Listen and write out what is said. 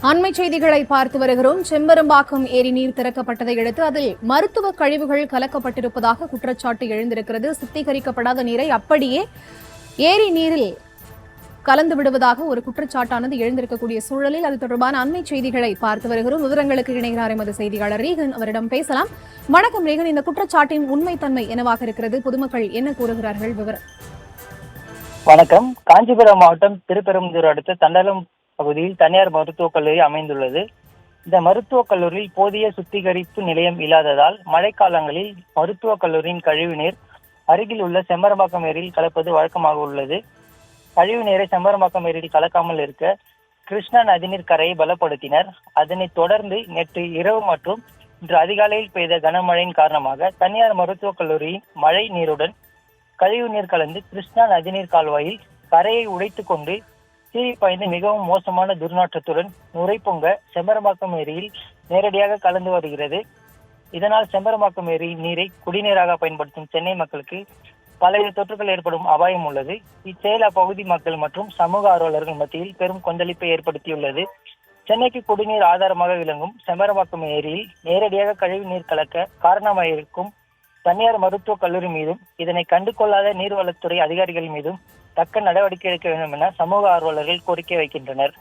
அண்மை செய்திகளை பார்த்து வருகிறோம். செம்பரம்பாக்கம் ஏரி நீர் திறக்கப்பட்டதை அடுத்து அதில் மருத்துவ கழிவுகள் கலக்கப்பட்டிருப்பதாக குற்றச்சாட்டு எழுந்திருக்கிறது. சுத்திகரிக்கப்படாத நீரை அப்படியே ஏரி நீரில் கலந்து விடுவதாக ஒரு குற்றச்சாட்டானது எழுந்திருக்கக்கூடிய சூழலில் அது தொடர்பான அண்மை செய்திகளை பார்த்து வருகிறோம். விவரங்களுக்கு இணைகிறார் எமது செய்தியாளர் ரீகன். அவரிடம் பேசலாம். வணக்கம் ரீகன். இந்த குற்றச்சாட்டின் உண்மைத்தன்மை என்னவாக இருக்கிறது? பொதுமக்கள் என்ன கூறுகிறார்கள்? விவரம். வணக்கம். காஞ்சிபுரம் மாவட்டம் திருப்பெரும்புதூர் அடுத்த தண்டலம் பகுதியில் தனியார் மருத்துவக் கல்லூரி அமைந்துள்ளது. இந்த மருத்துவக் கல்லூரியில் போதிய சுத்திகரிப்பு நிலையம் இல்லாததால் மழைக்காலங்களில் மருத்துவக் கல்லூரியின் கழிவுநீர் அருகில் உள்ள செம்பரம்பாக்கம் ஏரியில் கலப்பது வழக்கமாக உள்ளது. கழிவு நீரை செம்பரம்பாக்கம் ஏரியில் கலக்காமல் இருக்க கிருஷ்ணா நதிநீர் கரையை பலப்படுத்தினர். அதனைத் தொடர்ந்து நேற்று இரவு மற்றும் இன்று அதிகாலையில் பெய்த கனமழையின் காரணமாக தனியார் மருத்துவக் கல்லூரியின் மழை நீருடன் கழிவு நீர் கலந்து கிருஷ்ணா நதிநீர் கால்வாயில் கரையை உடைத்து கொண்டு சீறி பாய்ந்து மிகவும் மோசமான துர்நாற்றத்துடன் நுரை பொங்க செம்பரம்பாக்கம் ஏரியில் நேரடியாக கலந்து வருகிறது. இதனால் செம்பரம்பாக்கம் ஏரி நீரை குடிநீராக பயன்படுத்தும் சென்னை மக்களுக்கு பல்வேறு தொற்றுகள் ஏற்படும் அபாயம் உள்ளது. இச்செயல் அப்பகுதி மக்கள் மற்றும் சமூக ஆர்வலர்கள் மத்தியில் பெரும் கொந்தளிப்பை ஏற்படுத்தியுள்ளது. சென்னைக்கு குடிநீர் ஆதாரமாக விளங்கும் செம்பரம்பாக்கம் ஏரியில் நேரடியாக கழிவு நீர் கலக்க காரணமாக இருக்கும் தனியார் மருத்துவக் கல்லூரி மீதும் இதனை கண்டுகொள்ளாத நீர்வளத்துறை அதிகாரிகள் மீதும் தக்க நடவடிக்கை எடுக்க வேண்டும் என சமூக ஆர்வலர்கள் கோரிக்கை வைக்கின்றனர்.